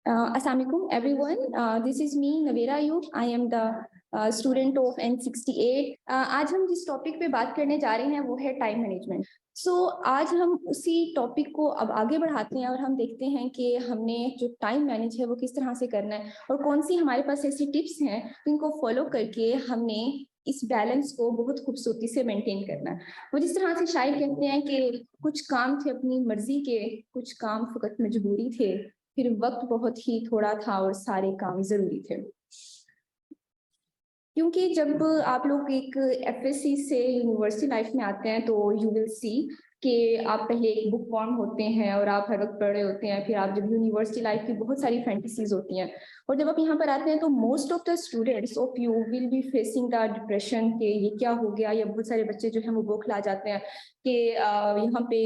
Assalamualaikum everyone. This is me Navera Ayub. I am the student of N68. आज हम जिस topic पे बात करने जा रहे हैं वो है टाइम मैनेजमेंट। आज हम उसी टॉपिक को अब आगे बढ़ाते हैं और हम देखते हैं कि हमने जो टाइम मैनेज है वो किस तरह से करना है और कौन सी हमारे पास ऐसी टिप्स हैं जिनको फॉलो करके हमने इस बैलेंस को बहुत खूबसूरती से मेंटेन करना है। वो जिस तरह से शायद कहते हैं कि कुछ काम थे अपनी मर्जी के, कुछ काम फकत मजबूरी थे, फिर वक्त बहुत ही थोड़ा था और सारे काम जरूरी थे। क्योंकि जब आप लोग एक एफएससी से यूनिवर्सिटी लाइफ में आते हैं तो यू विल सी कि आप पहले एक बुक फॉर्म होते हैं और आप हर वक्त पढ़ रहे होते हैं, फिर आप जब यूनिवर्सिटी लाइफ की बहुत सारी फैंटेसीज होती हैं और जब आप यहाँ पर आते हैं तो most of the students of you will be facing the depression के ये क्या हो गया, या बहुत सारे बच्चे जो हैं वो बौखला जाते हैं कि यहाँ पे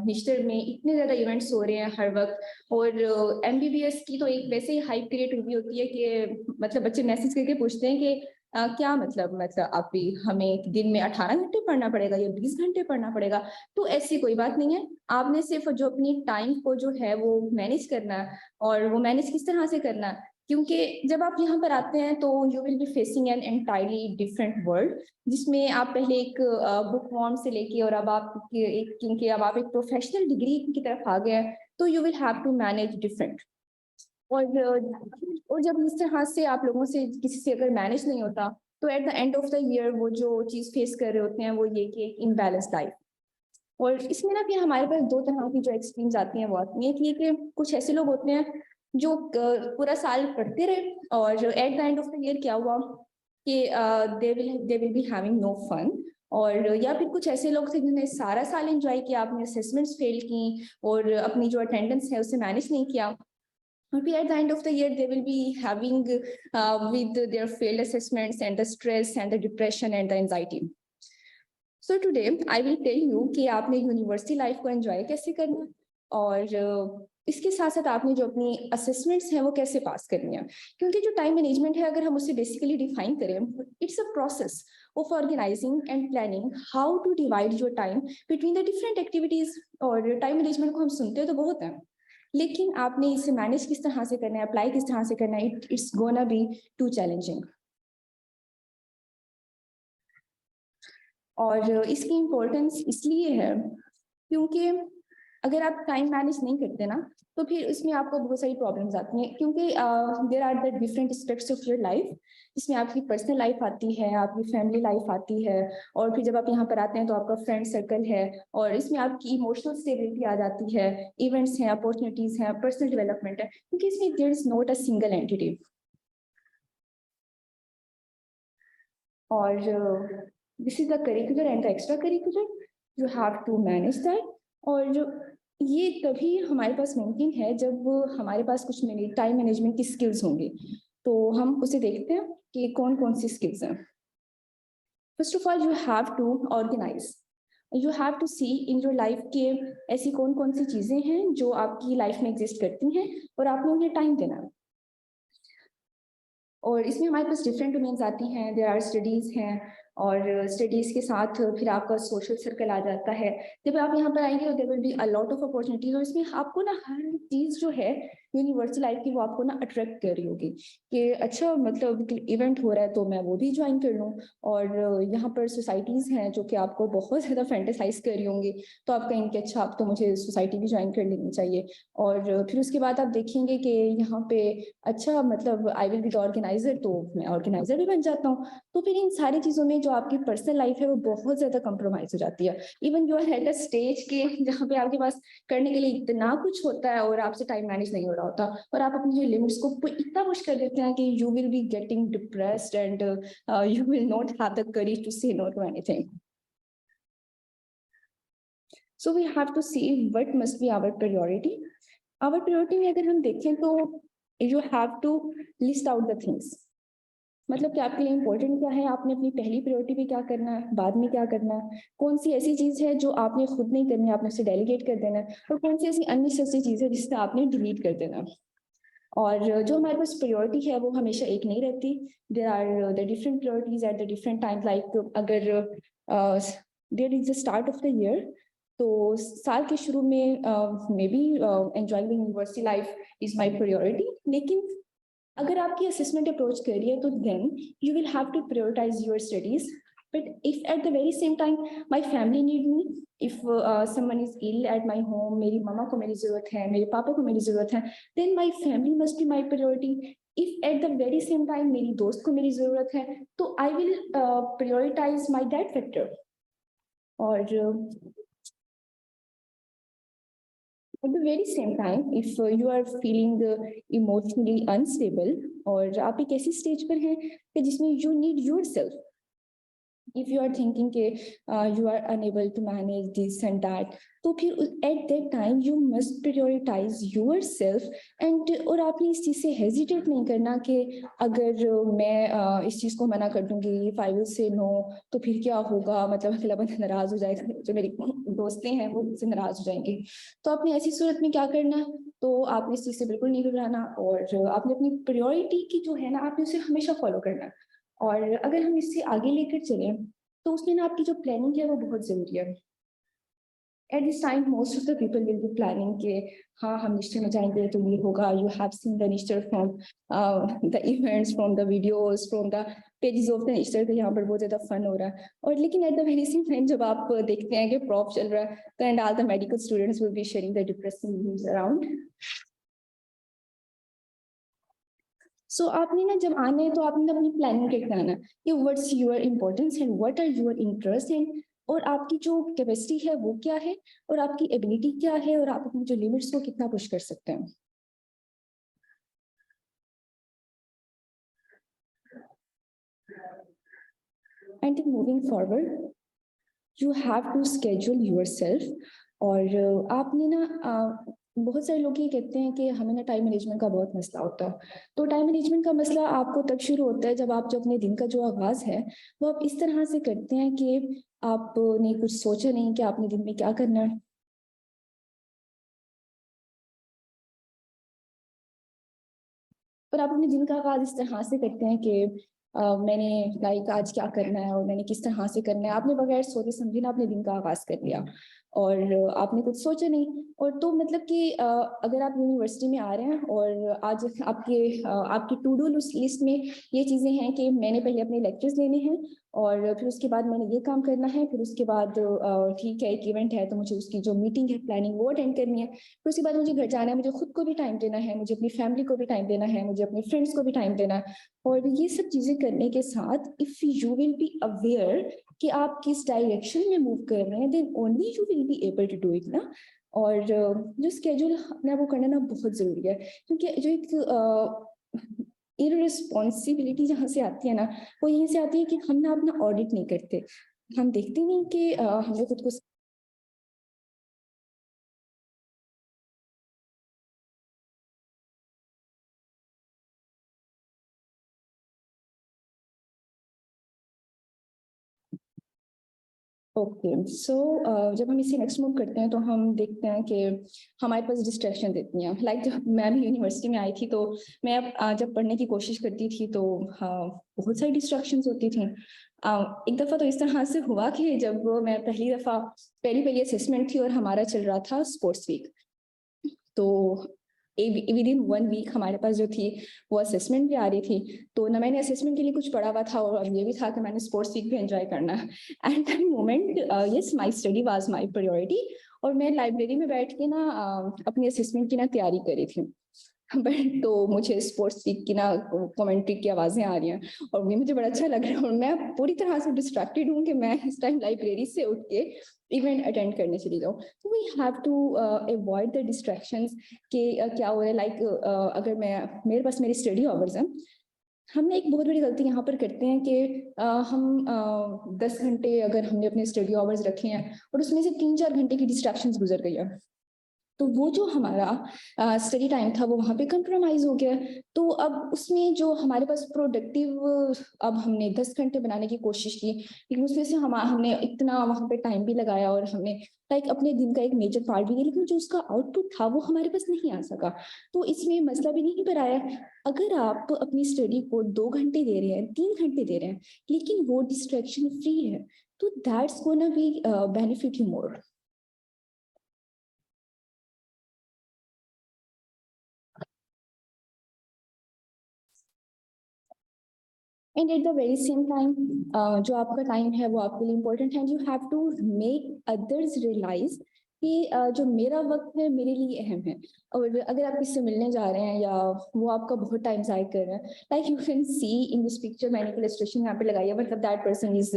निश्तर में इतने ज़्यादा इवेंट्स हो रहे हैं हर वक्त। और एमबीबीएस की तो एक वैसे ही हाइप क्रिएट हुई होती है कि मतलब बच्चे मैसेज करके पूछते हैं कि क्या मतलब आप भी हमें दिन में 18 घंटे पढ़ना पड़ेगा या 20 घंटे पढ़ना पड़ेगा। तो ऐसी कोई बात नहीं है, आपने सिर्फ जो अपनी टाइम को जो है वो मैनेज करना है। और वो मैनेज किस तरह से करना है, क्योंकि जब आप यहाँ पर आते हैं तो you will be facing an entirely different world, जिसमें आप पहले एक बुक फॉर्म से लेके और अब आप एक, क्योंकि अब आप एक प्रोफेशनल डिग्री की तरफ आ गए हैं तो you will have to manage different. और जब इस तरह से आप लोगों से किसी से अगर मैनेज नहीं होता तो eight the end of the year वो जो चीज फेस कर रहे होते हैं वो ये कि इम्बैलेंस लाइफ। और इसमें ना फिर हमारे पास दो तरह की जो एक्सट्रीम्स आती हैं वो आती हैं कि कुछ ऐसे लोग होते हैं जो पूरा साल पढ़ते रहे और at the end of the year क्या हुआ कि they will be having no fun. और या फिर कुछ ऐसे लोग थे जिन्होंने सारा साल एंजॉय किया, आपने असेसमेंट्स फेल की और अपनी जो अटेंडेंस है उसे मैनेज नहीं किया। Maybe at the end of the year, they will be having with their failed assessments and the stress and the depression and the anxiety. So today I will tell you कि आपने university life को enjoy कैसे करना है और इसके साथ साथ आपने जो अपनी असेसमेंट्स हैं वो कैसे पास करनी है। क्योंकि जो टाइम मैनेजमेंट है अगर हम उसे बेसिकली डिफाइन करें, it's a process of organising and planning how to divide your time between the different activities. और टाइम मैनेजमेंट को हम सुनते तो बहुत हैं, लेकिन आपने इसे मैनेज किस तरह से करना है, अप्लाई किस तरह से करना है, it's gonna be too challenging. और इसकी इम्पोर्टेंस इसलिए है क्योंकि अगर आप टाइम मैनेज नहीं करते ना तो फिर इसमें आपको बहुत सारी प्रॉब्लम्स आती हैं, क्योंकि there are the different aspects of your life, जिसमें आपकी पर्सनल लाइफ आती है, आपकी फैमिली लाइफ आती है, और फिर जब आप यहाँ पर आते हैं तो आपका फ्रेंड सर्कल है, और इसमें आपकी इमोशनल स्टेबिलिटी आ जाती है, इवेंट्स हैं, अपॉर्चुनिटीज हैं, पर्सनल डेवलपमेंट है, क्योंकि इसमें there is not a single entity. और this is the curricular and the extra curricular, you have to manage that. और ये तभी हमारे पास मुमकिन है जब हमारे पास कुछ टाइम मैनेजमेंट की स्किल्स होंगी। तो हम उसे देखते हैं कि कौन कौन सी स्किल्स हैं। First of all you have to organise, you have to see in your life के ऐसी कौन कौन सी चीजें हैं जो आपकी लाइफ में एग्जिस्ट करती हैं और आपने उन्हें टाइम देना है। और इसमें हमारे पास डिफरेंट डोमेन्स आती हैं, देयर आर स्टडीज हैं, और स्टडीज के साथ फिर आपका सोशल सर्कल आ जाता है। जब आप यहाँ पर आएंगे तो there will be a lot of opportunities, और इसमें आपको ना हर चीज जो है यूनिवर्सिटी लाइफ की वो आपको ना अट्रैक्ट कर रही होगी कि अच्छा मतलब इवेंट हो रहा है तो मैं वो भी ज्वाइन कर लूँ। और यहाँ पर सोसाइटीज हैं जो कि आपको बहुत ज्यादा फैंटेसाइज कर रही होंगी, तो आप कहेंगे कि अच्छा अब तो मुझे सोसाइटी भी ज्वाइन कर लेनी चाहिए। और फिर उसके बाद आप देखेंगे कि यहाँ पे अच्छा मतलब I will be the organiser, तो मैं ऑर्गेनाइजर भी बन जाता हूँ। तो फिर इन सारी चीजों में जो आपकी पर्सनल लाइफ है वो बहुत ज्यादा कॉम्प्रोमाइज हो जाती है। Even you are at a stage के जहाँ पे आपके पास करने के लिए इतना कुछ होता है और आपसे टाइम मैनेज नहीं हो रहा होता, और आप अपनी जो लिमिट्स को इतना पुश कर देते हैं कि you will be getting depressed and you will not have the courage to say no to anything. So we have to see what must be our priority. Our priority में अगर हम देखें तो you have to list out the things, मतलब कि आपके लिए important क्या है, आपने अपनी पहली प्रायोरिटी पे क्या करना है, बाद में क्या करना है, कौन सी ऐसी चीज है जो आपने खुद नहीं करनी है, आपने उसे डेलीगेट कर देना है, और कौन सी ऐसी अननेसेसरी चीज है जिसे आपने डिलीट कर देना है। और जो हमारे पास प्रायोरिटी है वो हमेशा एक नहीं रहती, there are the different priorities at the different time. Like अगर there is the start of the year, तो साल के शुरू में may be enjoying the university life is my priority, लेकिन अगर आपकी असेसमेंट अप्रोच कर रही है तो then you will have to prioritise your studies, but if at the very same time my family need me, if someone is ill at my home, मेरी मम्मा को मेरी जरूरत है, मेरे पापा को मेरी जरूरत है, then my family must be my priority. If at the very same time मेरी दोस्त को मेरी जरूरत है, तो I will prioritise my that factor. और at the very same time, if you are feeling emotionally unstable, और आप एक ऐसी स्टेज पर हैं कि जिसमें you need yourself, if you are thinking कि you are unable to manage this and that, तो फिर at that time you must prioritize yourself, and और आपने इस चीज़ से hesitate नहीं करना कि अगर मैं इस चीज़ को मना कर दूंगी, if I will say no, तो फिर क्या होगा, मतलब अगला बंदा नाराज हो जाएगा, जो मेरी दोस्तें हैं वो मुझसे नाराज हो जाएंगी। तो आपने ऐसी सूरत में क्या करना, तो आपने इस चीज़ से बिल्कुल नहीं घबराना, और आपने अपनी प्रायोरिटी की जो है ना, आपने उसे हमेशा फॉलो करना। और अगर हम इससे आगे लेकर चलें, तो उसमें ना आपकी जो प्लानिंग है वो बहुत ज़रूरी है। At this time most of the people will be planning कि हाँ हम निश्चय में जाएंगे तो ये होगा, यू हैव सीन द निश्चय from the events, from the videos, from the pages of the निश्चय, तो यहाँ पर बहुत ज़्यादा फन हो रहा है। और लेकिन eight the very same time जब आप देखते हैं कि प्रॉप चल रहा है, तो and all the medical students will be sharing the depressing news around. So आपने ना जब आना है तो आपने ना अपनी प्लानिंग करके आना है कि what's your importance and what are your interest and, और आपकी जो कैपेसिटी है वो क्या है, और आपकी एबिलिटी क्या है, और आप अपनी जो लिमिट्स को कितना पुश कर सकते हैं। And moving forward you have to schedule yourself. और आपने ना बहुत सारे लोग ये कहते हैं कि हमें ना टाइम मैनेजमेंट का बहुत मसला होता है। तो टाइम मैनेजमेंट का मसला आपको तब शुरू होता है जब आप जो अपने दिन का जो आगाज है वो आप इस तरह से करते हैं कि आपने कुछ सोचा नहीं कि आपने दिन में क्या करना है, और आप अपने दिन का आगाज इस तरह से करते हैं कि मैंने लाइक आज क्या करना है और मैंने किस तरह से करना है, आपने बगैर सोचे समझे ना अपने दिन का आगाज कर लिया, और आपने कुछ सोचा नहीं। और तो मतलब कि अगर आप यूनिवर्सिटी में आ रहे हैं और आज आपकी टू डू लिस्ट में ये चीज़ें हैं कि मैंने पहले अपने लेक्चर्स लेने हैं, और फिर उसके बाद मैंने ये काम करना है, फिर उसके बाद ठीक है एक इवेंट है तो मुझे उसकी जो मीटिंग है प्लानिंग वो अटेंड करनी है, फिर उसके बाद मुझे घर जाना है, मुझे खुद को भी टाइम देना है, मुझे अपनी फैमिली को भी टाइम देना है, मुझे अपने फ्रेंड्स को भी टाइम देना है। और ये सब चीज़ें करने के साथ if you will be aware कि आप किस डायरेक्शन में मूव कर रहे हैं, then only you will be able to do it ना। और जो स्केड्यूल अपना वो करना ना बहुत ज़रूरी है, क्योंकि जो एक इररिस्पॉन्सिबिलिटी जहाँ से आती है ना, वो यहीं से आती है कि हम ना अपना ऑडिट नहीं करते, हम देखते नहीं कि हमने खुद को। ओके सो जब हम इसे नेक्स्ट मूव करते हैं तो हम देखते हैं कि हमारे पास डिस्ट्रैक्शन इतनी हैं, लाइक जब मैं भी यूनिवर्सिटी में आई थी तो मैं जब पढ़ने की कोशिश करती थी तो बहुत सारी डिस्ट्रैक्शंस होती थी। एक दफ़ा तो इस तरह से हुआ कि जब मैं पहली पहली असेसमेंट थी और हमारा चल रहा था स्पोर्ट्स वीक, तो विद इन 1 वीक हमारे पास जो थी वो असेसमेंट भी आ रही थी, तो ना मैंने असेसमेंट के लिए कुछ पढ़ा हुआ था और ये भी था कि मैंने स्पोर्ट्स वीक भी एंजॉय करना है। At that moment yes my study was my priority, और मैं लाइब्रेरी में बैठ के ना अपनी असेसमेंट की ना तैयारी करी थी। बट तो मुझे स्पोर्ट्स वीक की ना कमेंट्री की आवाज़ें आ रही हैं और ये मुझे बड़ा अच्छा लग रहा है, और मैं पूरी तरह से डिस्ट्रैक्टेड हूँ कि मैं इस टाइम लाइब्रेरी से उठ के इवेंट अटेंड करने चली जाऊँ। तो we have to avoid the distractions कि क्या हो रहा है, लाइक अगर मैं मेरे पास मेरी स्टडी आवर्स हैं, हम ना एक बहुत बड़ी गलती यहाँ पर करते हैं कि हम 10 घंटे अगर हमने अपने स्टडी आवर्स रखे हैं और उसमें से 3-4 घंटे की डिस्ट्रैक्शंस गुजर गई है, तो वो जो हमारा स्टडी टाइम था वो वहाँ पे कंप्रोमाइज हो गया। तो अब उसमें जो हमारे पास प्रोडक्टिव, अब हमने 10 घंटे बनाने की कोशिश की, लेकिन उसमें से हमने इतना वहाँ पे टाइम भी लगाया और हमने लाइक अपने दिन का एक मेजर पार्ट भी दिया, लेकिन जो उसका आउटपुट था वो हमारे पास नहीं आ सका। तो इसमें मसला भी नहीं पर आया। अगर आप अपनी स्टडी को 2 घंटे दे रहे हैं, 3 घंटे दे रहे हैं, लेकिन वो डिस्ट्रैक्शन फ्री है, तो that's gonna be benefit you more. And at the very same time जो आपका टाइम है वो आपके लिए इम्पोर्टेंट है, you have to make others realise कि जो मेरा वक्त है मेरे लिए अहम है। और अगर आप किससे मिलने जा रहे हैं या वो आपका बहुत टाइम ज़ाय कर रहे हैं, like you can see in this picture, मैंने इलस्ट्रेशन यहाँ पे लगाई है, मतलब that person is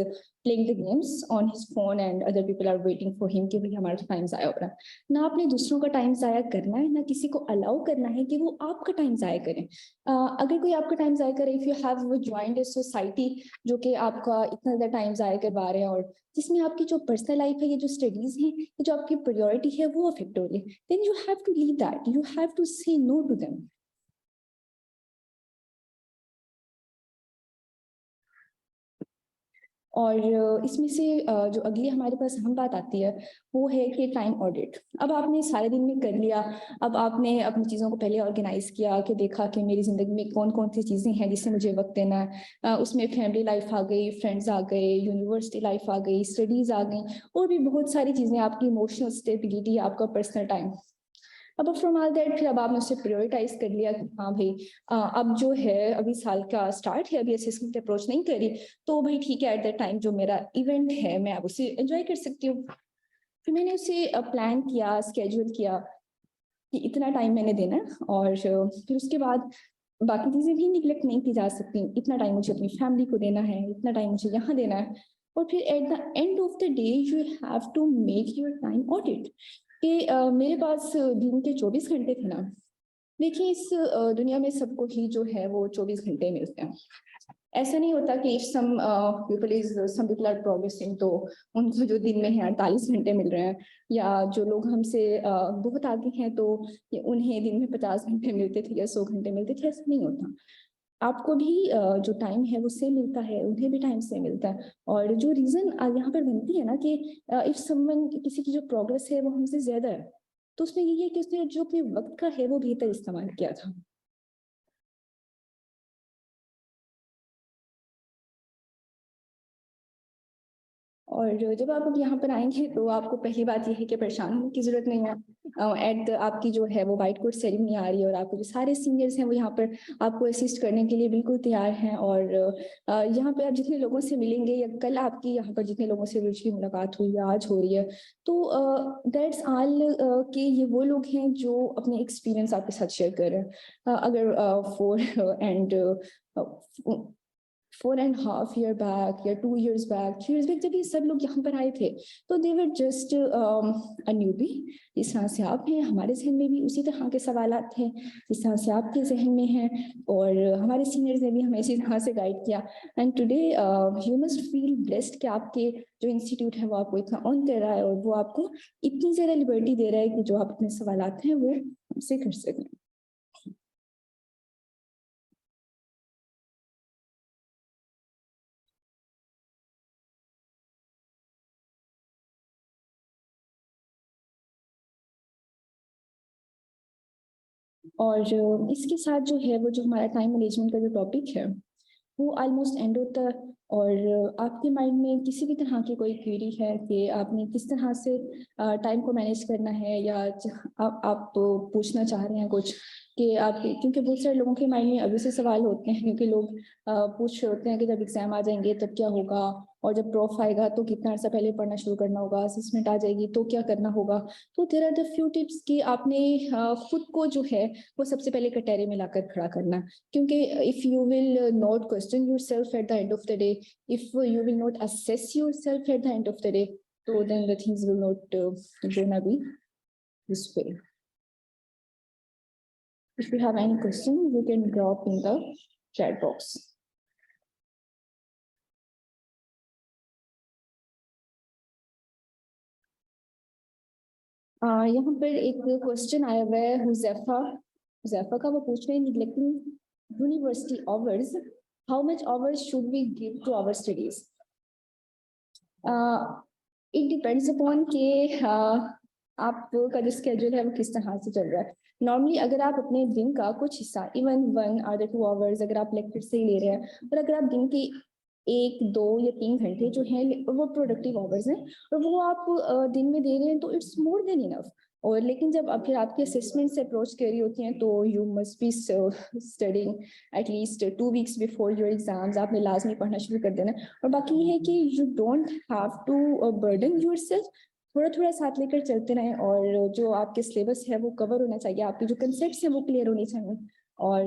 playing the games on his phone and other people are waiting for him कि भाई हमारा टाइम ज़ाया हो रहा है। ना आपने दूसरों का टाइम ज़ाया करना है, ना किसी को अलाउ करना है कि वो आपका टाइम ज़ाया करें। अगर कोई आपका टाइम ज़ाया करे, if you have joined a society जो कि आपका इतना ज़्यादा टाइम ज़ाया करवा रहे हैं और जिसमें आपकी जो पर्सनल लाइफ है, ये जो स्टडीज हैं, ये जो आपकी प्रायोरिटी है वो अफेक्ट हो रही है, then you have to leave that, you have to say no to them. और इसमें से जो अगली हमारे पास अहम बात आती है वो है कि टाइम ऑडिट। अब आपने सारे दिन में कर लिया, अब आपने अपनी चीज़ों को पहले ऑर्गेनाइज किया कि देखा कि मेरी ज़िंदगी में कौन कौन सी चीज़ें हैं जिससे मुझे वक्त देना है। उसमें फैमिली लाइफ आ गई, फ्रेंड्स आ गए, यूनिवर्सिटी लाइफ आ गई, स्टडीज़ आ गई, और भी बहुत सारी चीज़ें, आपकी इमोशनल स्टेबिलिटी, आपका पर्सनल टाइम। अब फ्रॉम ऑल दैट फिर अब आपने उसे प्रायोरिटाइज कर लिया कि हाँ भाई अब जो है अभी साल का स्टार्ट है, अभी असेसमेंट अप्रोच नहीं करी, तो भाई ठीक है, एट दैट टाइम जो मेरा इवेंट है मैं अब उसे एंजॉय कर सकती हूँ। फिर मैंने उसे प्लान किया, स्केड्यूल किया कि इतना टाइम मैंने देना है, और फिर उसके बाद बाकी चीज़ें भी निगलेक्ट नहीं की जा सकती। इतना टाइम मुझे अपनी फैमिली को देना है, इतना टाइम मुझे यहाँ देना है। और फिर at the end of the day you have to make your time audit कि मेरे पास दिन के 24 घंटे थे ना। देखिए इस दुनिया में सबको ही जो है वो 24 घंटे मिलते हैं। ऐसा नहीं होता कि if some people are progressing तो उनको जो दिन में है 48 घंटे मिल रहे हैं, या जो लोग हमसे बहुत आगे हैं तो उन्हें दिन में 50 घंटे मिलते थे या 100 घंटे मिलते थे। ऐसा नहीं होता। आपको भी जो टाइम है वो सेम मिलता है, उन्हें भी टाइम सेम मिलता है। और जो रीजन यहाँ पर बनती है ना कि इफ समवन, किसी की जो प्रोग्रेस है वो हमसे ज्यादा है, तो उसमें यही है कि उसने जो अपने वक्त का है वो बेहतर इस्तेमाल किया था। और जब आप अब यहाँ पर आएंगे तो आपको पहली बात यह है कि परेशान होने की जरूरत नहीं है। आपकी जो है वो वाइट कोट सेरेमनी आ रही है, और आपके जो सारे सीनियर्स हैं वो यहाँ पर आपको असिस्ट करने के लिए बिल्कुल तैयार हैं। और यहाँ पे आप जितने लोगों से मिलेंगे, या कल आपकी यहाँ पर जितने लोगों से रुचि मुलाकात हुई या आज हो रही है, तो दैट्स ऑल कि ये वो लोग हैं जो अपने एक्सपीरियंस आपके साथ शेयर कर रहे हैं। अगर एंड 4.5 year बैक या 2 years बैक, 3 years बैक, जब ये सब लोग यहाँ पर आए थे तो दे वर जस्ट अ न्यूबी। जिस तरह से आप हैं, हमारे जहन में भी उसी तरह के सवाल थे जिस तरह से आपके जहन में हैं, और हमारे सीनियर्स ने भी हमें इसी तरह से गाइड किया। And today you must feel blessed कि आपके जो इंस्टीट्यूट है वो आपको इतना ऑन कर रहा है, और वो आपको इतनी ज़्यादा लिबर्टी दे रहा है कि जो आप अपने सवाल हैं वो हमसे कर सकें। और इसके साथ जो है वो जो हमारा टाइम मैनेजमेंट का जो टॉपिक है वो ऑलमोस्ट एंड होता है। और आपके माइंड में किसी भी तरह की कोई क्वेरी है कि आपने किस तरह से टाइम को मैनेज करना है, या आप पूछना चाह रहे हैं कुछ कि आप, क्योंकि बहुत सारे लोगों के माइंड में अभी से सवाल होते हैं, क्योंकि लोग पूछ रहे होते हैं कि जब एग्जाम आ जाएंगे तब क्या होगा, और जब प्रॉफ आएगा तो कितना अर्सा पहले पढ़ना शुरू करना होगा, असेसमेंट आ जाएगी तो क्या करना होगा। तो there are the few tips कि आपने खुद को जो है वो सबसे पहले कटहरे में लाकर खड़ा करना है। क्योंकि if you will not question yourself at the end of the day, if you will not assess yourself at the end of the day, so then the things will not gonna be this way. If you have any question, you can drop in the chat box. यहाँ पर एक question आया हुआ है हुजैफा। हुजैफा का वो पूछ रहे हैं, neglecting university hours, how much hours should we give to our studies? It depends upon कि आपका जो स्केड्यूल है वो किस तरह से चल रहा है। नॉर्मली अगर आप अपने दिन का कुछ हिस्सा, इवन 1 or 2 hours अगर आप लेक्चर से ही ले रहे हैं, और अगर आप दिन की 1, 2 या 3 घंटे जो हैं वो प्रोडक्टिव आवर्स हैं, और वो आप दिन में दे रहे हैं, तो इट्स मोर देन इनफ। और लेकिन जब अब फिर आपके असेसमेंट से अप्रोच कर रही होती हैं तो you must be studying at least 2 weeks before your exams. आपने लाजमी पढ़ना शुरू कर देना। और बाकी ये है कि you don't have to burden yourself, थोड़ा थोड़ा साथ लेकर चलते रहें, और जो आपके सिलेबस है वो कवर होना चाहिए, आपके जो कंसेप्ट हैं वो क्लियर होने चाहिए, और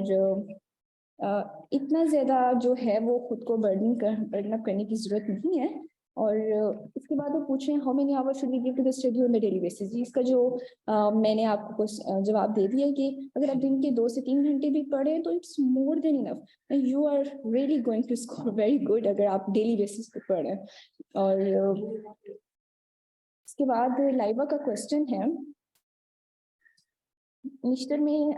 इतना ज़्यादा जो है वो खुद को बर्डन अप करने की ज़रूरत नहीं है। और इसके बाद वो पूछ रहे हैं how many hours should we give to the study on the daily basis. जी, इसका जो मैंने आपको जवाब दे दिया है कि अगर आप दिन के 2 से 3 घंटे भी पढ़े तो it's more than enough, you are really going to score very good अगर आप डेली बेसिस पे पढ़ रहे हैं। और इसके बाद लाइवा का क्वेश्चन है, निश्तर में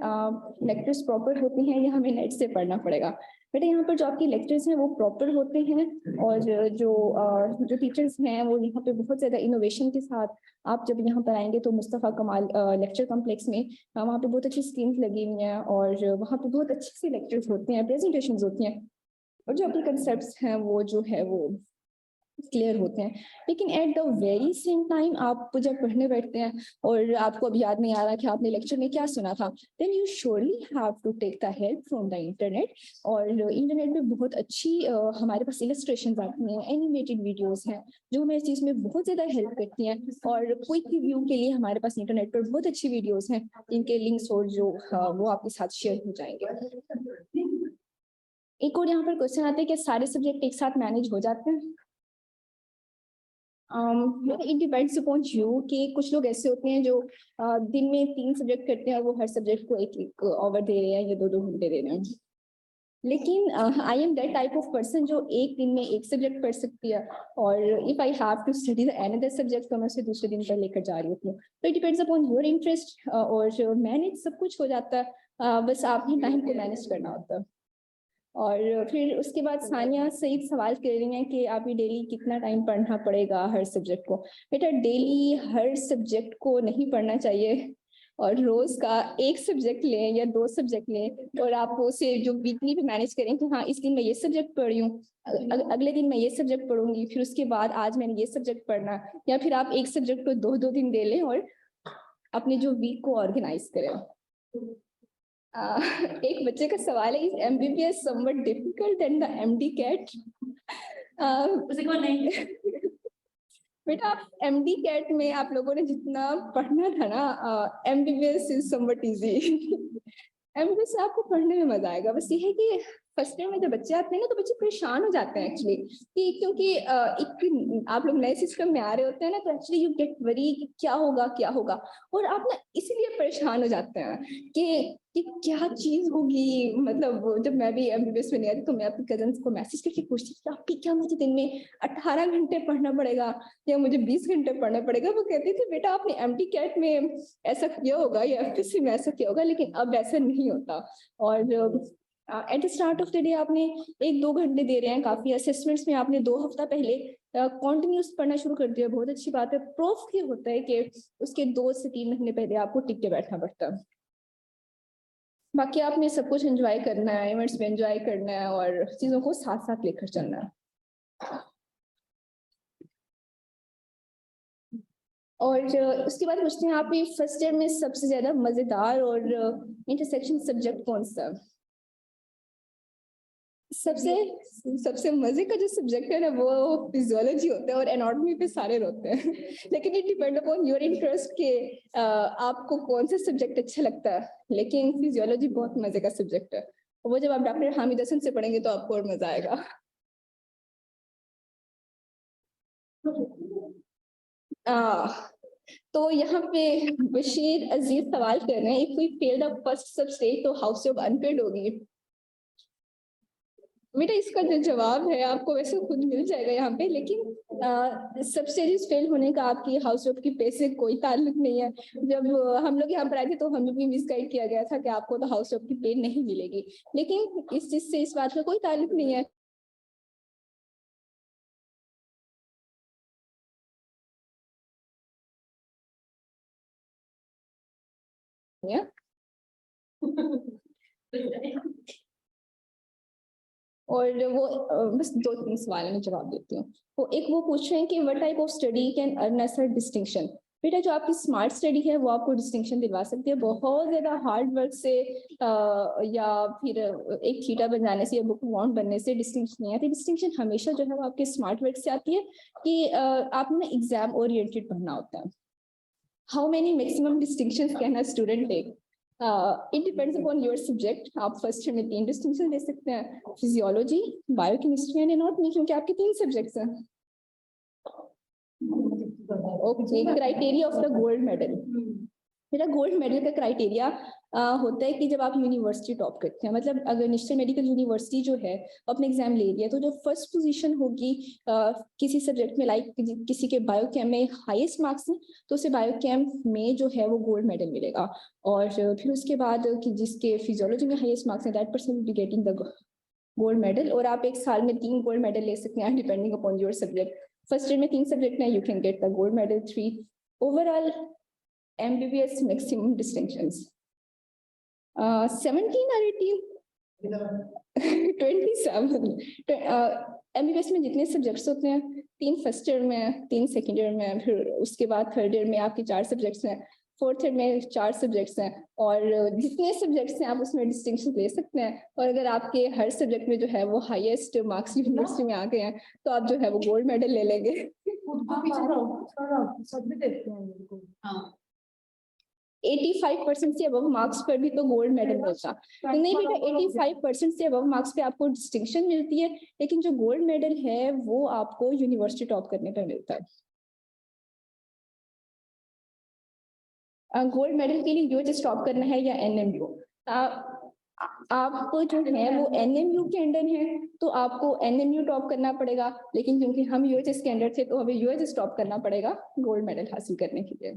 लेक्चर्स प्रॉपर होते हैं या हमें नेट से पढ़ना पड़ेगा? बेटा यहाँ पर जो आपके लेक्चर्स हैं वो प्रॉपर होते हैं, और जो टीचर्स हैं वो यहाँ पे बहुत ज़्यादा इनोवेशन के साथ, आप जब यहाँ पर आएंगे तो मुस्तफ़ा कमाल लेक्चर कॉम्प्लेक्स में वहाँ पे बहुत अच्छी स्क्रीन्स लगी हुई हैं, और वहाँ पे बहुत अच्छे से लेक्चर्स होते हैं, प्रेजेंटेशंस होती हैं, और जो आपके कंसेप्ट हैं वो जो है वो क्लियर होते हैं। लेकिन eight the very same time आप जब पढ़ने बैठते हैं और आपको अब याद नहीं आ रहा कि आपने लेक्चर में क्या सुना था, then you surely have to take the help from the internet. और इंटरनेट में बहुत अच्छी हमारे पास इलस्ट्रेशन आती हैं, एनिमेटेड वीडियोस हैं जो हमें इस चीज़ में बहुत ज़्यादा हेल्प करती हैं, और क्विक रिव्यू के लिए हमारे पास इंटरनेट पर बहुत अच्छी वीडियोज़ हैं जिनके लिंक्स और जो वो आपके साथ शेयर हो जाएंगे। एक और यहाँ पर क्वेश्चन आते हैं कि सारे सब्जेक्ट एक साथ मैनेज हो जाते हैं? इट डिपेंड्स अपॉन यू कि कुछ लोग ऐसे होते हैं जो दिन में 3 सब्जेक्ट करते हैं और वो हर सब्जेक्ट को एक एक आवर दे रहे हैं या 2-2 घंटे दे रहे हैं। लेकिन I am that type of person जो एक दिन में एक सब्जेक्ट पढ़ सकती है, और if I have to study the another subject तो मैं उसे दूसरे दिन पर लेकर जा रही होती हूँ। तो it depends upon your interest, और मैनेज सब कुछ हो जाता है, बस आप ही टाइम को मैनेज करना होता है। और फिर उसके बाद सानिया सईद सवाल कर रही हैं कि आप ये डेली कितना टाइम पढ़ना पड़ेगा हर सब्जेक्ट को? बेटा डेली हर सब्जेक्ट को नहीं पढ़ना चाहिए, और रोज का एक सब्जेक्ट लें या 2 सब्जेक्ट लें, और आप उसे जो वीकली पे मैनेज करें कि हाँ इस दिन मैं ये सब्जेक्ट पढ़ी हूँ, अगले दिन मैं ये सब्जेक्ट पढ़ूंगी, फिर उसके बाद आज मैंने ये सब्जेक्ट पढ़ना, या फिर आप एक सब्जेक्ट को 2-2 दिन दे लें और अपने जो वीक को ऑर्गेनाइज करें। एक बच्चे का सवाल है, is MBBS somewhat difficult than the MD cat? उसे कौन नहीं बेटा एमडी कैट में आप लोगों ने जितना पढ़ना था ना, MBBS is somewhat easy. MBBS आपको पढ़ने में मजा आएगा, बस ये है कि फर्स्ट ईयर में जब बच्चे आते हैं ना तो बच्चे परेशान हो जाते हैं एक्चुअली, कि क्योंकि एक आप लोग नए सिस्टम में आ रहे होते हैं ना, तो एक्चुअली यू गेट वरी कि क्या होगा क्या होगा, और आप ना इसीलिए परेशान हो जाते हैं कि क्या चीज होगी। मतलब जब मैं भी एमबीबीएस में नहीं आई तो मैं अपने कजन्स को मैसेज करके पूछती थी आपकी क्या मुझे दिन में 18 घंटे पढ़ना पड़ेगा या मुझे 20 घंटे पढ़ना पड़ेगा? वो कहती थी बेटा आपने एमटी कैट में ऐसा किया होगा या एफएससी में ऐसा किया होगा, लेकिन अब ऐसा नहीं होता। और at the start of the day आपने 1-2 घंटे दे रहे हैं काफी, असेसमेंट्स में आपने 2 हफ्ता पहले कॉन्टिन्यूस पढ़ना शुरू कर दिया, बहुत अच्छी बात है। प्रूफ ये होता है कि उसके 2 से 3 महीने पहले आपको टिक के बैठना पड़ता है। बाकी आपने सब कुछ एंजॉय करना है, इवेंट्स में एंजॉय करना है और चीजों को साथ साथ लेकर चलना है। और उसके बाद पूछते हैं आप ये फर्स्ट ईयर में सबसे ज्यादा मजेदार और इंटरसेक्शन सब्जेक्ट कौन सा? सबसे सबसे मजे का जो सब्जेक्ट है ना वो फिजियोलॉजी होता है, और एनाटॉमी पे सारे रोते हैं। लेकिन it depend upon your interest के आपको कौन सा सब्जेक्ट अच्छा लगता है, लेकिन फिजियोलॉजी बहुत मजे का सब्जेक्ट है, वो जब आप डॉक्टर हामिद हसन से पढ़ेंगे तो आपको और मजा आएगा। आ, तो यहाँ पे बशीर अजीज सवाल कर रहे हैं, if we fail the first sub stage तो हाउस जॉब अनपेड होगी? बेटा इसका जो जवाब है आपको वैसे खुद मिल जाएगा यहाँ पे, लेकिन सब स्टेजेस फेल होने का आपकी हाउस जॉब की पे से कोई ताल्लुक नहीं है। जब हम लोग यहाँ पर आए थे तो हमें भी मिसगाइड किया गया था कि आपको तो हाउस जॉब की पे नहीं मिलेगी, लेकिन इस चीज से इस बात का कोई ताल्लुक नहीं है। और वो बस 2-3 सवाल में जवाब देती हूँ। वो एक वो पूछ रहे हैं कि what type of study can earn us a distinction? बेटा जो आपकी स्मार्ट स्टडी है वो आपको डिस्टिंक्शन दिलवा सकती है, बहुत ज्यादा हार्ड वर्क से या फिर एक थीटा बन जाने से या बुक वाउंड बनने से डिस्टिंक्शन नहीं आती। डिस्टिंक्शन हमेशा जो है वो आपके स्मार्ट वर्क से आती है कि आपने एग्जाम ओरिएंटेड पढ़ना होता है। How many maximum distinction can a student take? It depends upon your subject. आप फर्स्ट ईयर में 3 डिस्टिंक्शन ले सकते हैं, फिजियोलॉजी, बायोकेमिस्ट्री एंड एनाटॉमी, क्योंकि आपके 3 सब्जेक्ट्स हैं। Okay, criteria of the gold medal. मेरा गोल्ड मेडल का क्राइटेरिया होता है कि जब आप यूनिवर्सिटी टॉप करते हैं, मतलब अगर नेशनल मेडिकल यूनिवर्सिटी जो है अपने एग्जाम ले लिया, तो जो फर्स्ट पोजीशन होगी किसी सब्जेक्ट में, लाइक किसी के बायोकेम में हाईएस्ट मार्क्स हैं तो उसे बायोकेम में जो है वो गोल्ड मेडल मिलेगा। और फिर उसके बाद कि जिसके फिजियोलॉजी में हाईएस्ट मार्क्स हैं, that person will be getting the gold medal. और आप एक साल में 3 गोल्ड मेडल ले सकते हैं depending upon your subject. First year में 3 सब्जेक्ट में, you can get the gold medal 3 overall. MBBS maximum distinctions 17 or 18 27। MBBS में जितने सब्जेक्ट्स होते हैं, 3 फर्स्ट ईयर में, 3 सेकेंड ईयर में, फिर उसके बाद थर्ड ईयर में आपके 4 सब्जेक्ट्स हैं, फोर्थ ईयर में 4 सब्जेक्ट्स हैं, और जितने सब्जेक्ट्स हैं आप उसमें डिस्टिंक्शन ले सकते हैं। और अगर आपके हर सब्जेक्ट में जो है वो हाईएस्ट मार्क्स यूनिवर्सिटी में आ गए हैं तो आप जो है वो गोल्ड मेडल ले लेंगे। 85% से अबव मार्क्स पर भी तो गोल्ड मेडल मिलता। तो नहीं बेटा, 85% से अबव मार्क्स पे आपको डिस्टिंक्शन मिलती है, लेकिन जो गोल्ड मेडल है वो आपको यूनिवर्सिटी टॉप करने पर मिलता है। गोल्ड मेडल के लिए यूएच टॉप करना है या एनएमयू? आपको जो है वो एनएमयू के अंडर है तो आपको एनएमयू टॉप करना पड़ेगा, लेकिन क्योंकि हम यूएचएस के अंडर थे तो हमें यूएचएस टॉप करना पड़ेगा गोल्ड मेडल हासिल करने के लिए।